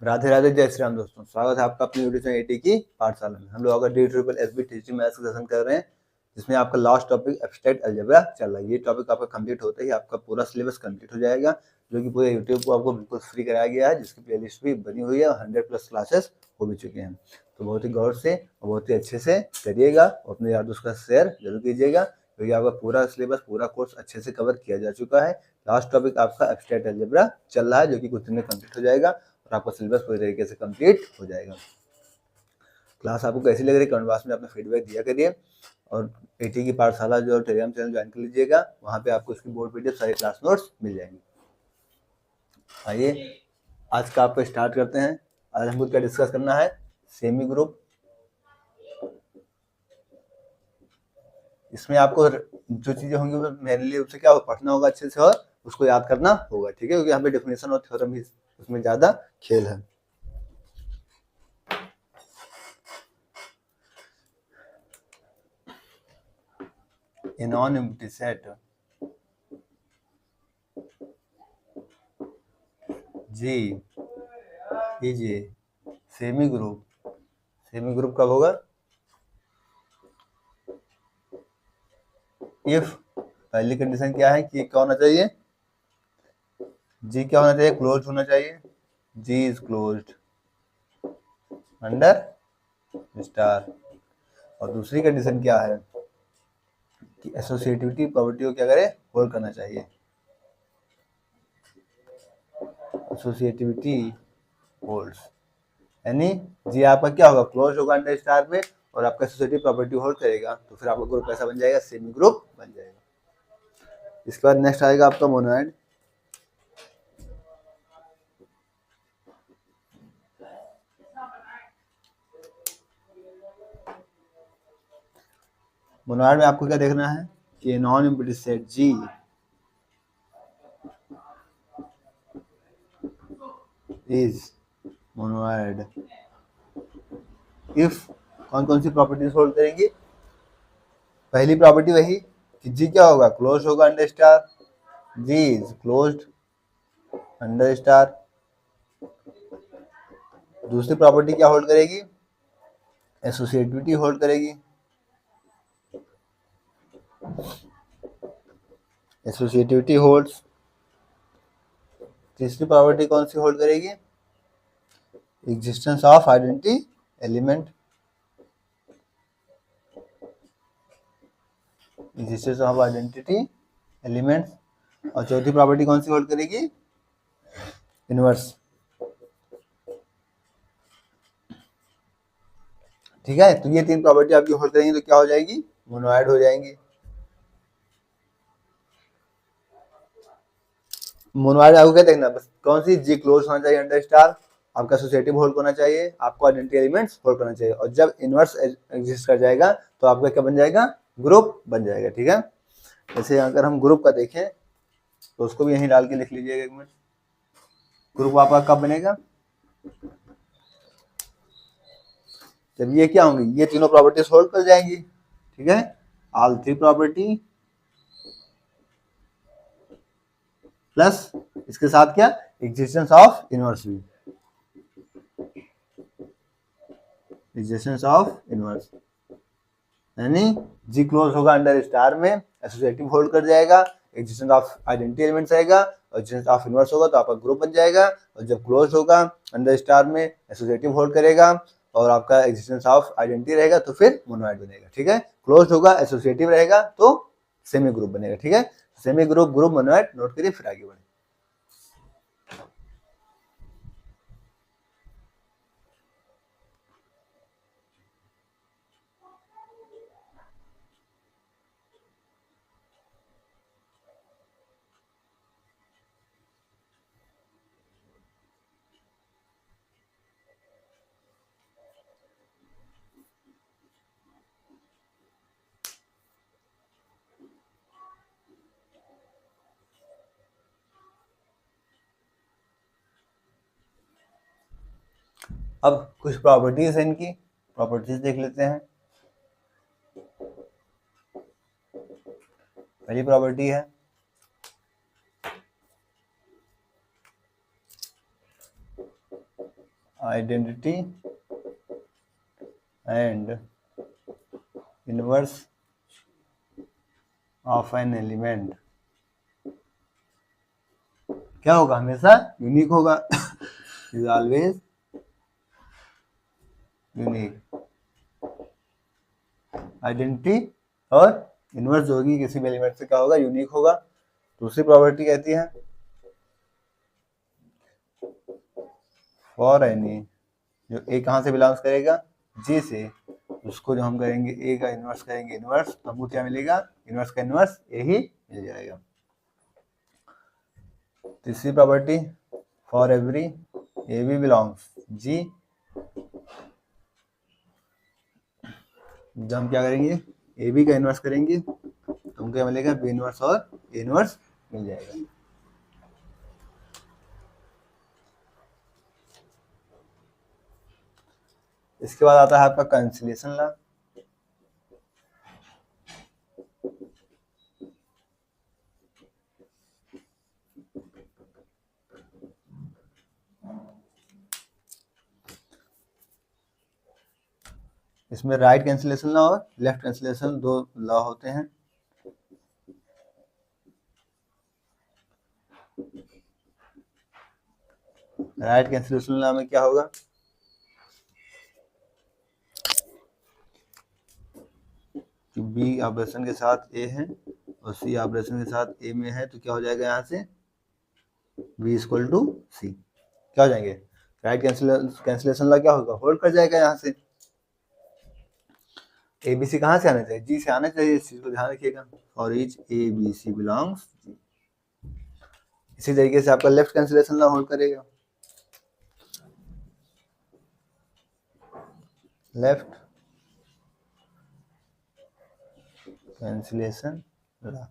राधे राधे, जय श्री राम दोस्तों। स्वागत है आपका अपनी यूट्यूब चैनल एटी की पाठशाला में। हम लोग अगर D triple S be teaching maths का सेशन कर रहे हैं, जिसमें आपका लास्ट टॉपिक एब्स्ट्रैक्ट अलजेब्रा चल रहा है। ये टॉपिक आपका कंप्लीट होता ही आपका पूरा सिलेबस कंप्लीट हो जाएगा, जो कि पूरे यूट्यूब को आपको बिल्कुल फ्री कराया गया है, जिसकी प्लेलिस्ट भी बनी हुई है और 100+ क्लासेस हो भी चुके हैं। तो बहुत ही गौर से और बहुत ही अच्छे से करिएगा और अपने यार दोस्त का शेयर जरूर कीजिएगा, क्योंकि आपका पूरा सिलेबस पूरा कोर्स अच्छे से कवर किया जा चुका है। लास्ट टॉपिक आपका एब्स्ट्रैक्ट अलजेब्रा चल रहा है, जो कि कुछ दिन में कंप्लीट हो जाएगा और आपका सिलेबस पूरी तरीके से कंप्लीट हो जाएगा। क्लास आपको कैसी लग रही है कमेंट बॉक्स में अपना फीडबैक दिया करिए, और एटी की पाठशाला जो टेलीग्राम चैनल ज्वाइन कर लीजिएगा, वहाँ पे आपको इसकी बोर्ड पीडीएफ सारी क्लास नोट्स मिल जाएंगे। आइए आज का आपको स्टार्ट करते हैं। आज हमको क्या डिस्कस करना है, सेमी ग्रुप। इसमें आपको जो चीजें होंगी मेरे लिए उससे क्या पढ़ना होगा अच्छे से और उसको याद करना होगा, ठीक है, क्योंकि यहाँ पे डेफिनेशन और थ्योरम भी उसमें ज्यादा खेल है। A non-empty set G is a semi group. Semi group कब होगा? इफ पहली कंडीशन क्या है कि क्या होना चाहिए, जी क्या होना चाहिए, क्लोज होना चाहिए। जी इज क्लोज्ड अंडर स्टार। और दूसरी कंडीशन क्या है कि एसोसिएटिविटी प्रॉपर्टी को क्या करे, होल्ड करना चाहिए। एसोसिएटिविटी होल्ड्स, यानी जी आपका क्या होगा, क्लोज होगा अंडर स्टार में, और आपका एसोसिएटिव प्रॉपर्टी होल्ड करेगा, तो फिर आपका ग्रुप कैसा बन जाएगा, सेमी ग्रुप बन जाएगा। इसके बाद नेक्स्ट आएगा आपका मोनोइड। मोनोइड में आपको क्या देखना है कि non empty set G is monoid if कौन कौन सी प्रॉपर्टीज होल्ड करेंगी। पहली प्रॉपर्टी वही कि जी क्या होगा, क्लोज होगा under star. G is closed under star. दूसरी प्रॉपर्टी क्या होल्ड करेगी, एसोसिएटिविटी होल्ड करेगी। Associativity holds. तीसरी प्रॉपर्टी कौन सी होल्ड करेगी, existence of identity element. Existence of identity elements. और चौथी प्रॉपर्टी कौन सी होल्ड करेगी, इनवर्स। ठीक है, तो ये तीन प्रॉपर्टी आपकी होल्ड करेंगी तो क्या हो जाएगी, मोनोइड हो जाएंगी। मोनोइड आपको क्या देखना, बस कौन सी, जी क्लोज होना चाहिए अंडर स्टार, आपका एसोसिएटिव होल्ड होना चाहिए, आपको आइडेंटिटी एलिमेंट्स होल्ड करना चाहिए, और जब इनवर्स एग्जिस्ट कर जाएगा तो आपका क्या बन जाएगा, ग्रुप बन जाएगा। ठीक है, जैसे अगर हम ग्रुप का देखें तो उसको भी यहीं डाल के लिख लीजिएगा एक मिनट। ग्रुप आपका कब बनेगा, जब ये क्या होंगी, ये तीनों प्रॉपर्टीज होल्ड कर जाएंगी। ठीक है, ऑल थ्री प्रॉपर्टी प्लस इसके साथ क्या, एग्जिस्टेंस ऑफ इनवर्स भी, एग्जिस्टेंस ऑफ इनवर्स, यानी जी क्लोज होगा अंडर स्टार में, एसोसिएटिव होल्ड कर जाएगा, एग्जिस्टेंस ऑफ आइडेंटिटी एलिमेंट्स आएगा, और एग्जिस्टेंस ऑफ इनवर्स होगा तो आपका ग्रुप बन जाएगा। और जब क्लोज होगा अंडर स्टार में, एसोसिएटिव होल्ड करेगा और आपका एग्जिस्टेंस ऑफ आइडेंटिटी रहेगा तो फिर मोनोइड बनेगा। ठीक है, क्लोज होगा, एसोसिएटिव रहेगा तो सेमी ग्रुप बनेगा। ठीक है, semi group, group, monoid note करिए, फिर आगे बढ़े। अब कुछ प्रॉपर्टीज है इनकी, प्रॉपर्टीज देख लेते हैं। पहली प्रॉपर्टी है identity and inverse of an element क्या होगा, हमेशा यूनिक होगा। Is always unique. आइडेंटिटी और इनवर्स जो होगी किसी भी एलिमेंट से क्या होगा, यूनिक होगा। दूसरी प्रॉपर्टी कहती है फॉर एनी, जो ए कहाँ से बिलोंग्स करेगा, जी से, उसको जो हम करेंगे ए का इनवर्स करेंगे इनवर्स, तो हमको क्या मिलेगा, इनवर्स का इनवर्स ए ही मिल जाएगा। तीसरी property for every a b belongs G, जब हम क्या करेंगे ए बी का इनवर्स करेंगे तो हमको क्या मिलेगा, बी इनवर्स और ए इनवर्स मिल जाएगा। इसके बाद आता है आपका कैंसिलेशन लॉ। इसमें राइट कैंसिलेशन लॉ और लेफ्ट कैंसिलेशन दो लॉ होते हैं। राइट कैंसिलेशन लॉ में क्या होगा, कि बी ऑपरेशन के साथ ए है और सी ऑपरेशन के साथ ए में है, तो क्या हो जाएगा यहाँ से बी इक्वल टू सी, क्या हो जाएंगे, राइट कैंसिलेशन लॉ क्या होगा, होल्ड कर जाएगा। यहाँ से ए बी सी कहाँ से आना चाहिए, जी से आना चाहिए, इस चीज को ध्यान रखिएगा। और each a b c belongs G. इसी तरीके से आपका लेफ्ट कैंसिलेशन लॉ होल्ड करेगा। लेफ्ट कैंसिलेशन लॉ,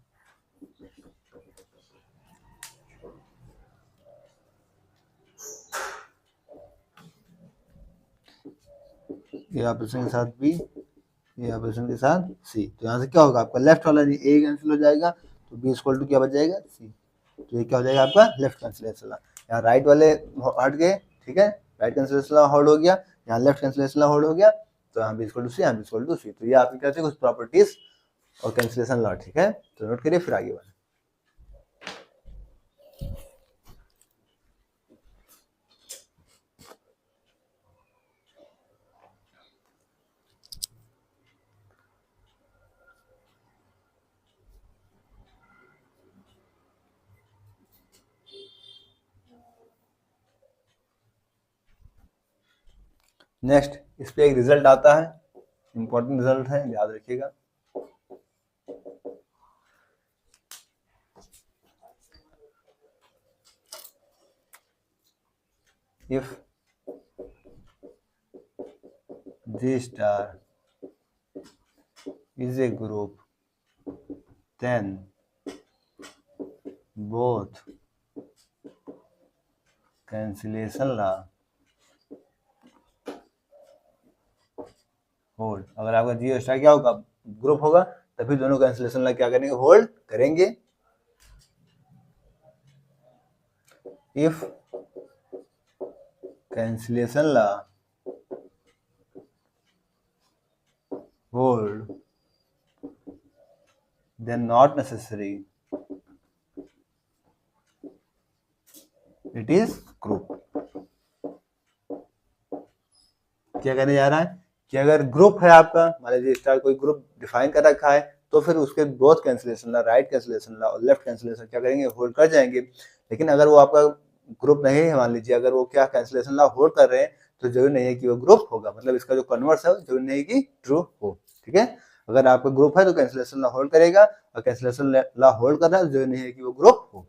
ये ऑपरेशन के साथ बी, ये ऑपरेशन के साथ सी, तो यहाँ से क्या होगा, आपका लेफ्ट वाला ए कैंसिल हो जाएगा, तो बी इक्वल टू क्या बच जाएगा, सी। तो ये क्या हो जाएगा आपका लेफ्ट कैंसिलेशन लॉ। यहाँ राइट वाले हट गए, ठीक है, राइट कैंसिलेशन लॉ होल्ड हो गया, यहाँ लेफ्ट कैंसिलेशन लॉ होल्ड हो गया, तो यहाँ बी इक्वल टू सी, यहाँ बी इक्वल टू सी। तो ये आपकी क्या थी कुछ प्रॉपर्टीज और कैंसिलेशन लॉ, ठीक है, तो नोट करिए फिर आगे बढ़े। नेक्स्ट इस पे एक रिजल्ट आता है, इंपॉर्टेंट रिजल्ट है, याद रखिएगा। If G star is a group, then both cancellation law hold. अगर आपका जी स्टार क्या होगा, ग्रुप होगा, तभी दोनों कैंसिलेशन लॉ क्या करेंगे, होल्ड करेंगे। If cancellation law hold, then not necessary it is group। क्या कहने जा रहा है कि अगर ग्रुप है आपका, मान लीजिए स्टार कोई ग्रुप डिफाइन कर रखा है, तो फिर उसके both cancellation law, right cancellation law और लेफ्ट कैंसिलेशन क्या करेंगे, होल्ड कर जाएंगे। लेकिन अगर वो आपका ग्रुप नहीं है, मान लीजिए अगर वो क्या कैंसिलेशन लॉ होल्ड कर रहे हैं, तो जरूरी नहीं है कि वो ग्रुप होगा, मतलब इसका जो कन्वर्स है जरूरी नहीं कि ट्रू हो, ठीक है। अगर आपका ग्रुप है तो कैंसिलेशन लॉ होल्ड करेगा, और कैंसिलेशन लॉ होल्ड कर रहा है जरूरी नहीं है कि वो ग्रुप हो,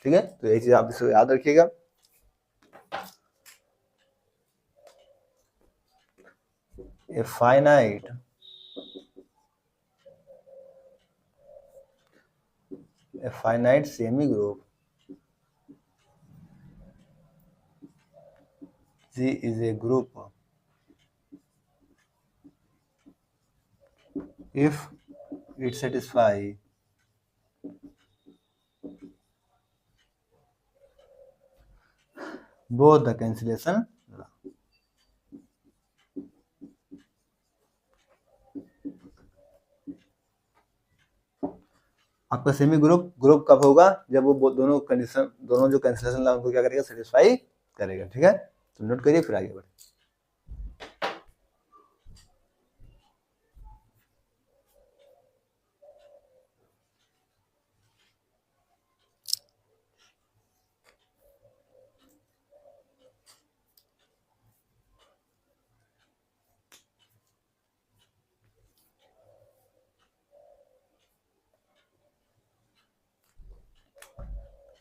ठीक है। तो ये चीज आप इसको याद रखिएगा। A finite semi group G is a group if it satisfies both the cancellation law। आपका सेमी ग्रुप ग्रुप कब होगा, जब वो दोनों कंडीशन, दोनों जो कैंसिलेशन ला उनको क्या करेगा, सेटिस्फाई करेगा। ठीक है, तो नोट करिए फिर आगे बढ़े।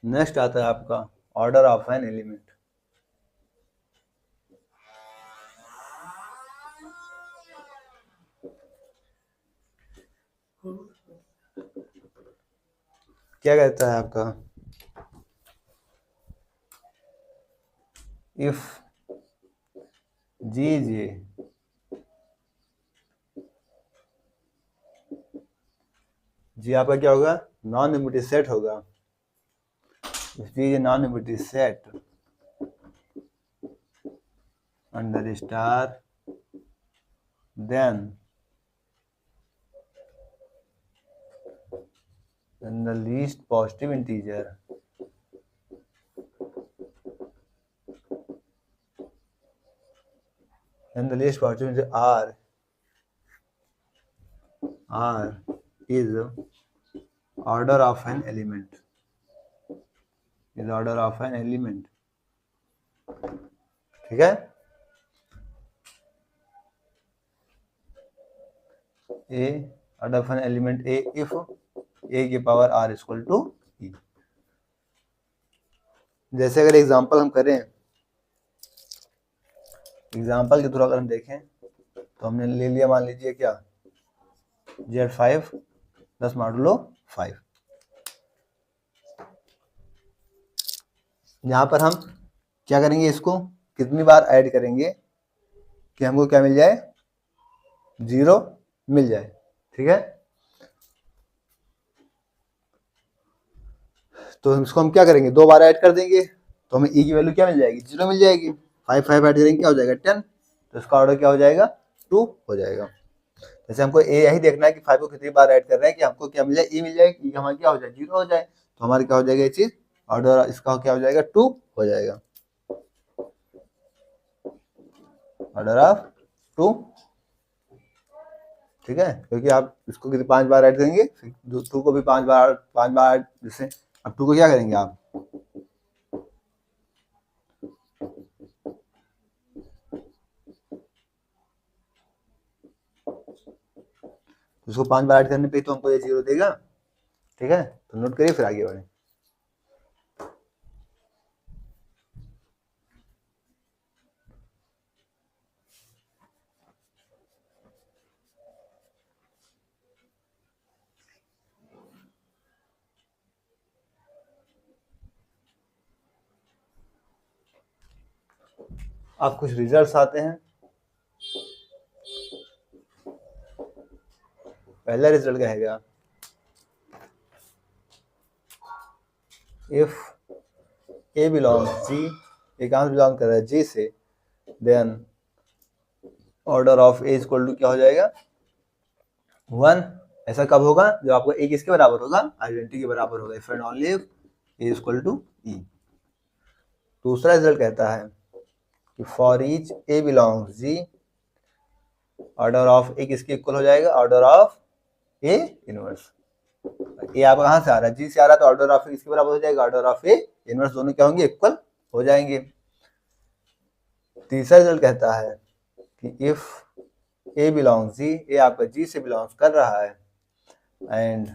नेक्स्ट आता है आपका ऑर्डर ऑफ एन एलिमेंट। क्या कहता है आपका, इफ जी जे जी आपका क्या होगा, नॉन यूनिटी सेट होगा। G J non unity set under star, then the least positive integer r is order of an element, is order of an element। ठीक है, a order of an element a if a की power r equal to e। जैसे अगर example हम करें, example के through अगर हम देखें तो हमने ले लिया, मान लीजिए क्या, Z5 10 मॉडुलो 5। यहाँ पर हम क्या करेंगे, इसको कितनी बार ऐड करेंगे कि हमको क्या मिल जाए, 0 मिल जाए। ठीक है, तो इसको हम क्या करेंगे, 2 बार ऐड कर देंगे तो हमें e की वैल्यू क्या मिल जाएगी, 0 मिल जाएगी। 5 ऐड करेंगे क्या हो जाएगा, 10, तो इसका ऑर्डर क्या हो जाएगा, 2 हो जाएगा। जैसे हमको ए यही देखना है कि 5 को कितनी बार ऐड कर रहे हैं कि हमको क्या मिल जाए, e मिल जाए, e हमारा क्या हो जाए, 0 हो जाए, तो हमारे क्या हो जाएगा ये चीज, ऑर्डर इसका क्या हो जाएगा, 2 हो जाएगा, ऑर्डर ऑफ 2। ठीक है, क्योंकि आप इसको 5 बार ऐड करेंगे, फिर 2 को भी 5 बार जैसे, अब 2 को क्या करेंगे आप, उसको 5 बार ऐड करने पे तो हमको ये 0 देगा। ठीक है, तो नोट करिए फिर आगे बढ़े। अब कुछ रिजल्ट्स आते हैं। पहला रिजल्ट क्या है, इफ ए बिलोंग्स जी, एक कहाँ से बिलोंग कर रहा है, जी से, then order of a equal to क्या हो जाएगा, 1। ऐसा कब होगा, जब आपको ए किसके बराबर होगा, आइडेंटिटी के बराबर होगा, if and only if a equal to e. दूसरा रिजल्ट कहता है कि for each a belongs G, order of a किसके इक्वल हो जाएगा, ऑर्डर ऑफ ए इनवर्स। ए आप कहाँ से आ रहा है, जी से आ रहा है, तो ऑर्डर ऑफ ए किसके बराबर हो जाएगा, ऑर्डर ऑफ ए इनवर्स, दोनों क्या होंगे, इक्वल हो जाएंगे। तीसरा रिजल्ट कहता है कि इफ ए बिलोंग्स जी, ए आपका जी से बिलोंग्स कर रहा है, एंड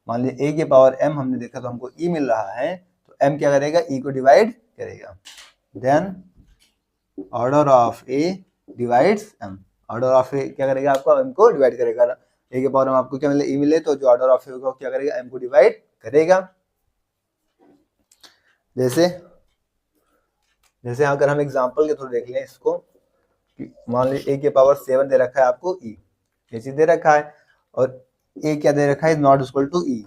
मान लीजिए ए के पावर m हमने देखा तो हमको e मिल रहा है, तो m क्या करेगा, e को डिवाइड करेगा, then order of a divides m, order of a क्या करेगा, आपको m को डिवाइड करेगा। a के पावर में आपको क्या मिले, e मिले, तो जो ऑर्डर ऑफ a होगा क्या करेगा, m को डिवाइड करेगा। जैसे अगर हम एग्जांपल के थ्रू देख लें इसको, मान लीजिए a के पावर 7 दे रखा है आपको e, ये चीज दे रखा है, और a क्या दे रखा है, नॉट इक्वल टू e,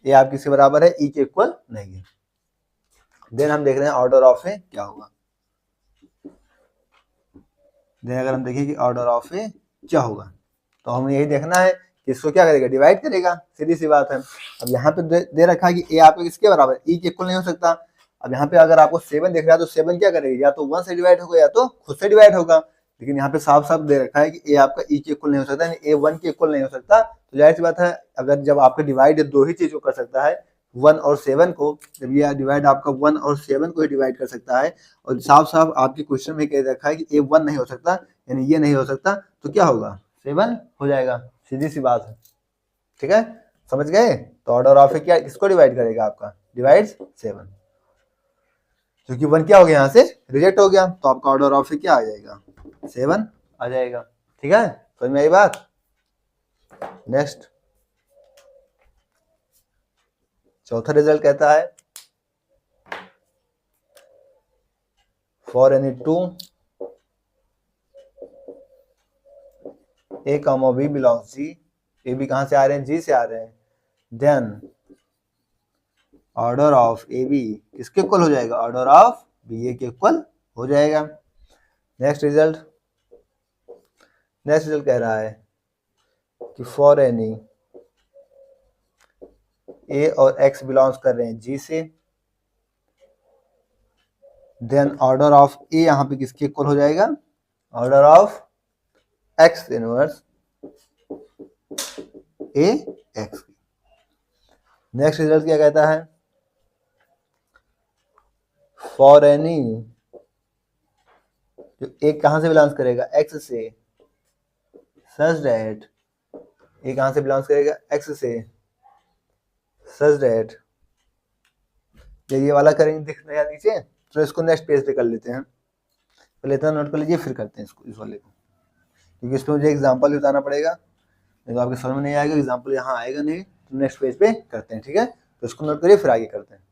ए आप किसके बराबर है, e के इक्वल नहीं है। देन हम देख रहे हैं ऑर्डर ऑफ ए क्या होगा। देन अगर हम देखें कि ऑर्डर ऑफ ए क्या होगा, तो हमें यही देखना है कि इसको क्या करेगा, डिवाइड करेगा, सीधी सी बात है। अब यहाँ पे दे रखा है कि ए आपका किसके बराबर है, ई के इक्वल नहीं हो सकता। अब यहाँ पे अगर आपको 7 दिख रहा है तो 7 क्या करेगा, या तो 1 से डिवाइड होगा या तो खुद से डिवाइड होगा, लेकिन यहाँ पे साफ साफ दे रखा है कि ए आपका ई के इक्वल नहीं हो सकता, यानी ए 1 के इक्वल नहीं हो सकता। तो जाहिर सी बात है अगर जब आपका डिवाइड दो ही चीज को कर सकता है, 1 और 7 को, जब ये डिवाइड आपका 1 और 7 को ही डिवाइड कर सकता है, और साफ साफ आपके क्वेश्चन में कह रखा है कि ए 1 नहीं हो सकता, यानी ये नहीं हो सकता, तो क्या होगा, 7 हो जाएगा, सीधी सी बात है। ठीक है, समझ गए। तो ऑर्डर ऑफ ए क्या किसको डिवाइड करेगा, आपका डिवाइड्स 7, क्योंकि 1 क्या हो गया यहाँ से रिजेक्ट हो गया, तो आपका ऑर्डर ऑफ ए क्या आ जाएगा, 7 आ जाएगा। ठीक है, समझ में आई बात। नेक्स्ट चौथा रिजल्ट कहता है for any 2 a comma b belongs G, a b कहां से आ रहे हैं, जी से आ रहे हैं, then order of a b किसके इक्वल हो जाएगा, ऑर्डर ऑफ बी ए के इक्वल हो जाएगा। नेक्स्ट रिजल्ट कह रहा है कि फॉर एनी ए और एक्स बिलोंग्स कर रहे हैं जी से, देन ऑर्डर ऑफ ए यहां पे किसके इक्वल हो जाएगा, order of x inverse A x. Next result क्या कहता है, फॉर एनी, जो ए कहां से बिलोंग्स करेगा, एक्स से, सच दैट, ए कहां से बिलोंग्स करेगा, एक्स से, सच दैट, ये वाला करेंगे दिख रहा है नीचे, तो इसको नेक्स्ट पेज पे कर लेते हैं, पहले इतना नोट कर लीजिए फिर करते हैं इसको, इस वाले को, क्योंकि इसमें मुझे एग्जांपल भी बताना पड़ेगा, नहीं तो आपके समझ में नहीं आएगा, एग्जांपल यहाँ आएगा नहीं, तो नेक्स्ट पेज पे करते हैं। ठीक है, तो इसको नोट करिए फिर आगे करते हैं।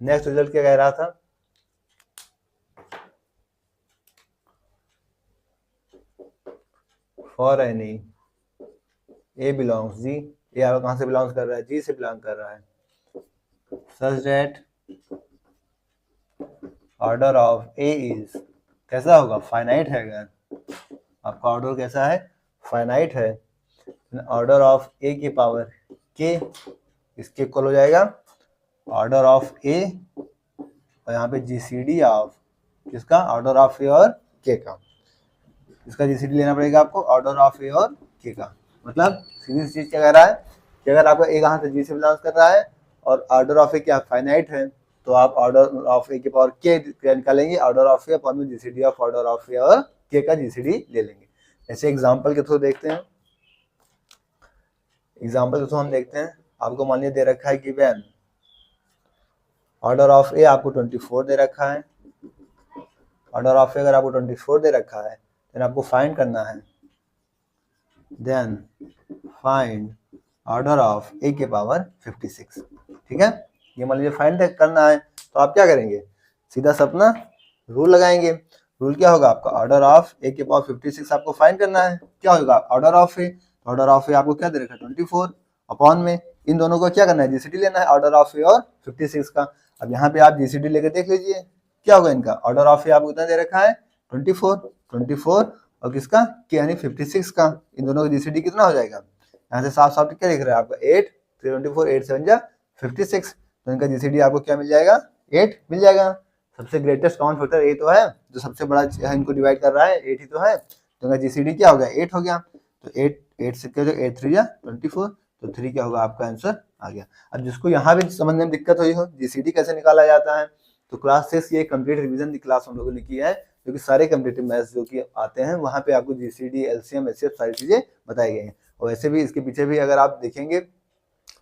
नेक्स्ट रिजल्ट क्या कह रहा था, for any A belongs G, ए आपका कहां से बिलोंग्स कर रहा है, जी से बिलोंग कर रहा है, such that order of A is, कैसा होगा, फाइनाइट है, अगर आपका ऑर्डर कैसा है, फाइनाइट है, ऑर्डर ऑफ ए की पावर के इसके इक्वल हो जाएगा ऑर्डर ऑफ ए, और यहाँ पे जीसीडी ऑफ किसका, ऑर्डर ऑफ ए और के का, इसका जीसीडी लेना पड़ेगा आपको, ऑर्डर ऑफ ए और के का। मतलब सीधी चीज क्या कह रहा है कि अगर आपका ए कहां से जी से बिलोंग कर रहा है और ऑर्डर ऑफ ए क्या फाइनाइट है, तो आप ऑर्डर ऑफ ए के पावर के निकालेंगे, ऑर्डर ऑफ ए अपॉन में GCD of order of a और के का जीसीडी ले लेंगे। ऐसे एग्जांपल के थ्रू देखते हैं, एग्जांपल के थ्रू हम देखते हैं। आपको मान लिया दे रखा है कि वैन ऑर्डर ऑफ ए आपको 24 दे रखा है, ऑर्डर ऑफ ए अगर आपको 24 दे रखा है, देन आपको फाइंड करना है, then find order of a के पावर 56। ठीक है, ये मान लीजिए फाइंड करना है, तो आप क्या करेंगे, सीधा सा अपना रूल लगाएंगे। रूल क्या होगा आपका, ऑर्डर ऑफ ए के पावर 56 आपको फाइंड करना है, क्या होगा order of a, order of a आपको क्या दे रखा है 24, अपॉन में इन दोनों को क्या करना है, जीसीडी लेना है, ऑर्डर ऑफ ए और 56 का। अब यहाँ पे आप जीसीडी लेकर देख लीजिए क्या होगा इनका, ऑर्डर ऑफ ए आपको कितना दे रखा है 24 और किसका के यानी 56 का, इन दोनों का जीसीडी कितना हो जाएगा, यहाँ से साफ साफ क्या दिख रहा है आपका 8 324 8 7 जा 56, तो इनका जीसीडी आपको क्या मिल जाएगा 8 मिल जाएगा। सबसे ग्रेटेस्ट कॉमन फैक्टर ए तो है, जो सबसे बड़ा है इनको डिवाइड कर रहा है 8 ही तो है, तो इनका जीसीडी क्या हो गया 8 हो गया, तो 8 से क्या 8 3 जा 24, तो 3 क्या होगा आपका आंसर आ गया। अब जिसको यहाँ भी समझने में दिक्कत हुई हो जीसीडी कैसे निकाला जाता है, तो क्लास 6 ये कंप्लीट रिवीजन की क्लास हम लोगों ने की है, क्योंकि सारे कम्पिटिटिव मैथ्स जो कि आते हैं वहाँ पे आपको जीसीडी एलसीएम एचसीएफ सारी चीजें बताई गई हैं। और वैसे भी इसके पीछे भी अगर आप देखेंगे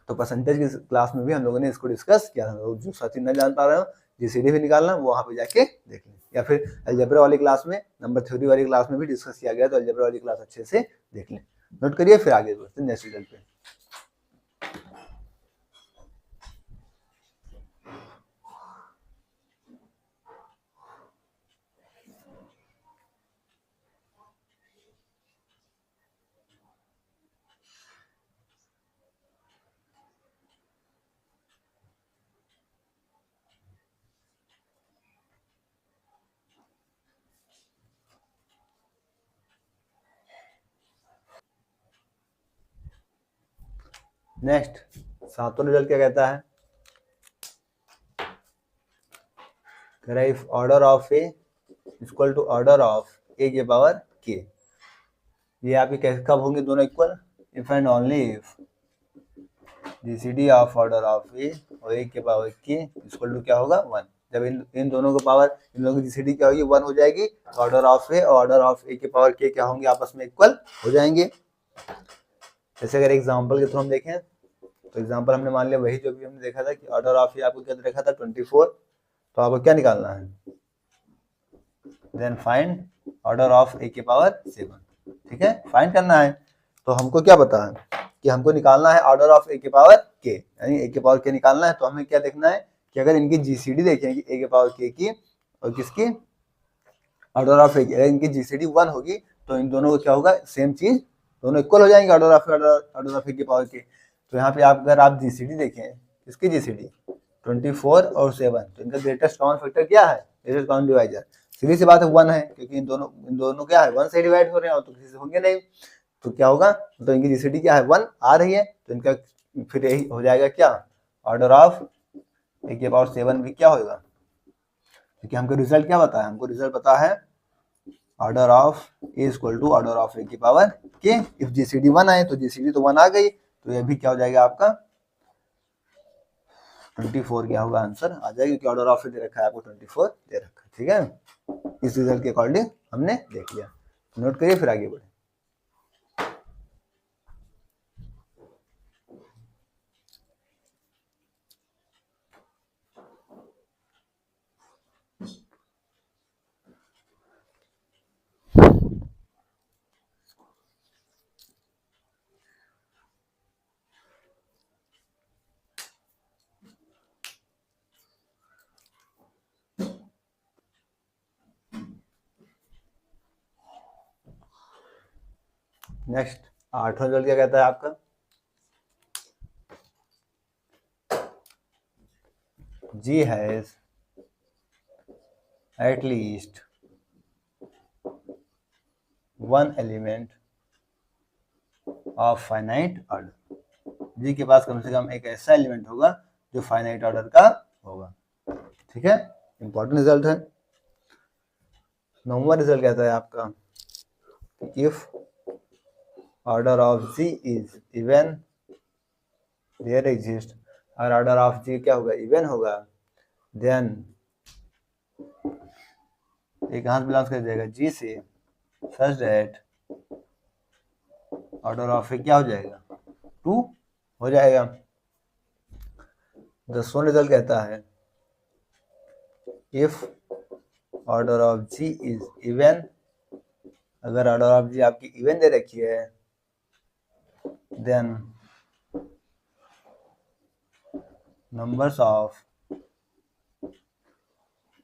तो परसेंटेज की क्लास में भी हम लोगों ने इसको डिस्कस किया था, जो साथी न जान पा रहे हो जीसीडी भी निकालना वो वहाँ पे जाके देख लें, या फिर अलजेब्रा वाली क्लास में नंबर थ्योरी वाली क्लास में भी डिस्कस किया गया, तो अलजेब्रा वाली क्लास अच्छे से देख लें। नोट करिए फिर आगे बढ़ते हैं नेक्स्ट रिजल्ट पे। नेक्स्ट 7वां रिजल्ट क्या कहता है, कह रहा है if order of a equal to order of a के पावर के, ये आपके कैसे कब होंगे दोनों equal, if and only if GCD of order of a और ए के पावर के इक्वल टू क्या होगा 1। जब इन दोनों का पावर, इन दोनों की जीसीडी क्या होगी 1 हो जाएगी, तो ऑर्डर ऑफ ए और ऑर्डर ऑफ ए के पावर के क्या होंगे, आपस में इक्वल हो जाएंगे। जैसे अगर एग्जांपल के थ्रू हम देखें तो एग्जांपल हमने मान लिया वही जो भी हमने देखा था कि ऑर्डर ऑफ ए आपको क्या देखा था 24, तो आपको क्या निकालना है, then find order of a के पावर 7, ठीक है, फाइंड करना है। तो हमको क्या पता है कि हमको निकालना है ऑर्डर ऑफ ए के पावर के, यानी ए के पावर के निकालना है। तो हमें क्या देखना है कि अगर इनकी जीसीडी देखें कि ए के पावर के की और किसकी ऑर्डर ऑफ ए की, अगर इनकी जीसीडी 1 होगी तो इन दोनों को क्या होगा, सेम चीज, दोनों इक्वल हो जाएंगे ऑर्डर ऑफ ए के पावर के। तो यहाँ पे अगर आप जीसीडी देखें, किसकी जीसीडी 24 और 7, तो इनका ग्रेटेस्ट कॉमन फैक्टर क्या है, ग्रेटेस्ट कॉमन डिवाइजर, सीधी सी बात है 1 है, क्योंकि इन दोनों क्या है 1 से डिवाइड हो रहे हैं और तो किसी से होंगे नहीं, तो क्या होगा, तो इनकी जीसीडी क्या है 1 आ रही है, तो इनका फिर यही हो जाएगा क्या, ऑर्डर ऑफ ए के पावर 7 भी क्या होगा, क्योंकि हमको रिजल्ट क्या पता है, हमको रिजल्ट पता है order of a equal to order of a की पावर के। इफ जीसीडी 1 आए तो जीसीडी तो 1 आ गई, तो ये भी क्या हो जाएगा आपका 24 क्या होगा, आंसर आ जाएगा, क्योंकि ऑर्डर ऑफ ए दे रखा है आपको 24 दे रखा है, ठीक है। इस रिजल्ट के अकॉर्डिंग हमने देख लिया, नोट करिए फिर आगे बढ़े। नेक्स्ट 8वां रिजल्ट क्या कहता है आपका, G has at least one element of finite order, G के पास कम से कम एक ऐसा एलिमेंट होगा जो फाइनाइट ऑर्डर का होगा, ठीक है, इंपॉर्टेंट रिजल्ट है। 9वां रिजल्ट कहता है आपका if order of G is even there exist, और ऑर्डर ऑफ G क्या होगा, इवन होगा, देन ये कहाँ से बिलोंग कर जाएगा, G से, सच दैट ऑर्डर ऑफ ए क्या हो जाएगा 2 हो जाएगा। 10वां रिजल्ट कहता है if order of G is even, अगर ऑर्डर ऑफ G आपकी इवन दे रखी है, then numbers of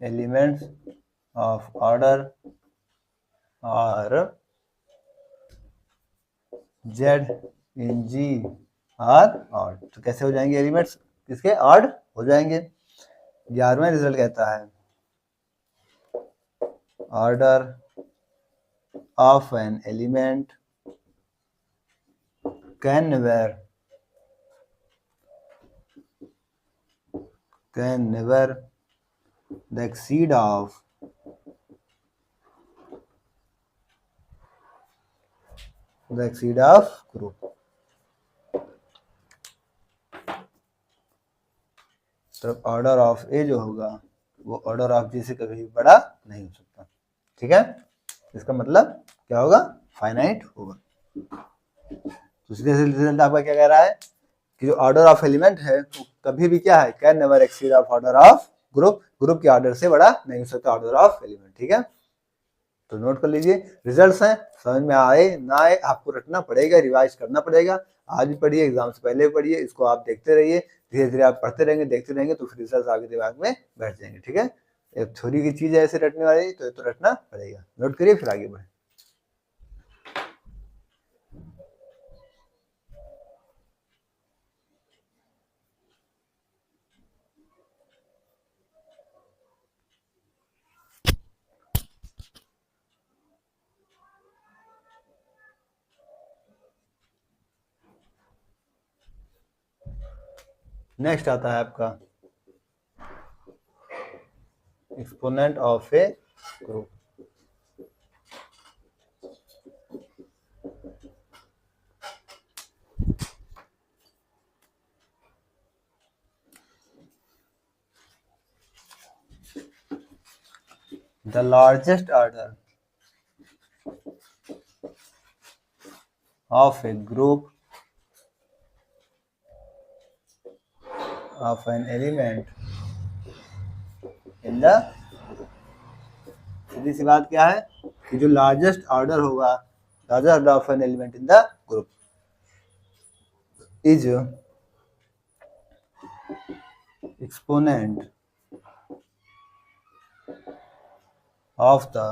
elements of order are Z in G are odd, तो कैसे हो जाएंगे एलिमेंट्स किसके, ऑड हो जाएंगे। 11वां रिजल्ट कहता है order of an element can never the exceed of group, तो ऑर्डर ऑफ ए जो होगा वो ऑर्डर ऑफ जी से कभी बड़ा नहीं हो सकता, ठीक है, इसका मतलब क्या होगा, फाइनाइट होगा। तो सीधे रिजल्ट आपका क्या कह रहा है कि जो ऑर्डर ऑफ एलिमेंट है वो कभी भी क्या है, can never exceed of order of group, group के ऑर्डर से बड़ा नहीं हो सकता ऑर्डर ऑफ एलिमेंट, ठीक है। तो नोट कर लीजिए, रिजल्ट्स हैं, समझ में आए ना आए आपको रटना पड़ेगा, रिवाइज करना पड़ेगा, आज भी पढ़िए, एग्जाम से पहले भी पढ़िए, इसको आप देखते रहिए, धीरे धीरे आप पढ़ते रहेंगे, देखते रहेंगे, तो फिर रिजल्ट आगे दिमाग में बैठ जाएंगे, ठीक है। एक थ्योरी की चीज है ऐसे रटने वाली, तो ये तो रटना पड़ेगा, नोट करिए फिर आगे बढ़े। नेक्स्ट आता है आपका exponent of A group. The largest order of a group of an element in the, सीधी सी बात क्या है कि जो लार्जेस्ट ऑर्डर होगा, largest order of an element in the group is exponent of the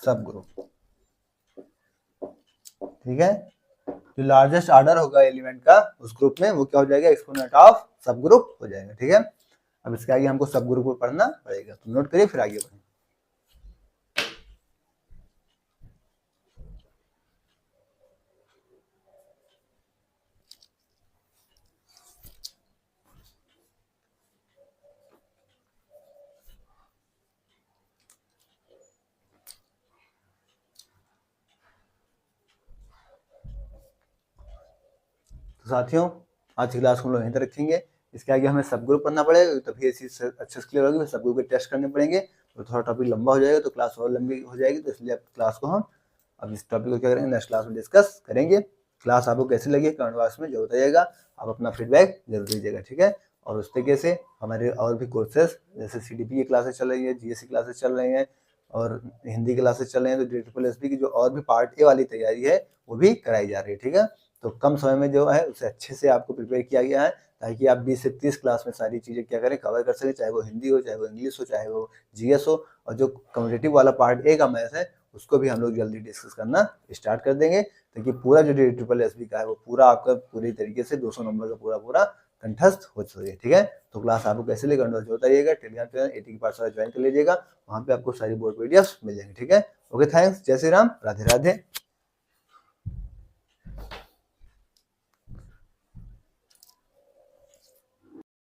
sub group. ठीक है, जो largest order होगा एलिमेंट का उस ग्रुप में वो क्या हो जाएगा, एक्सपोनेंट ऑफ सब ग्रुप हो जाएगा। ठीक है, अब इसके आगे हमको सब ग्रुप को पढ़ना पड़ेगा, तो नोट करिए फिर आगे बढ़ें। तो साथियों आज की क्लास को हम लोग यहीं तक रखेंगे। इसके आगे हमें सब ग्रुप पढ़ना पड़ेगा, तभी ये चीज अच्छे से क्लियर होगी। सब ग्रुप के टेस्ट करने पड़ेंगे, तो थोड़ा टॉपिक लंबा हो जाएगा, तो क्लास और लंबी हो जाएगी, तो इसलिए क्लास को हम अब इस टॉपिक को क्या करेंगे, नेक्स्ट क्लास में डिस्कस करेंगे। क्लास आपको कैसी लगी कमेंट बॉक्स में जरूर बताइएगा, आप अपना फीडबैक जरूर दीजिएगा। ठीक है, और उस तरीके से हमारे और भी कोर्सेज जैसे CDP की क्लासेस चल रही है, GSC क्लासेस चल रही हैं और हिंदी क्लासेस चल रही हैं, तो DSSB की जो और भी पार्ट ए वाली तैयारी है वो भी कराई जा रही है। ठीक है, तो कम समय में जो है उसे अच्छे से आपको प्रिपेयर किया गया है, ताकि आप 20 से 30 क्लास में सारी चीज़ें क्या करें, कवर कर सकें, चाहे वो हिंदी हो, चाहे वो इंग्लिश हो, चाहे वो GS हो। और जो कम्पिटिटिव वाला पार्ट ए का मैथ है उसको भी हम लोग जल्दी डिस्कस करना स्टार्ट कर देंगे, ताकि पूरा जो DSSB का है वो पूरा आपका पूरी तरीके से 200 नंबर का पूरा कंठस्थ हो सके। ठीक है, तो क्लास आपको कैसे लेकर बताइएगा, टेलीग्राम चैनल AT की पाठशाला ज्वाइन कर लीजिएगा, वहाँ पे आपको सारी बोर्ड PDF मिल जाएंगे। ठीक है, ओके, थैंक्स, जय श्री राम, राधे राधे।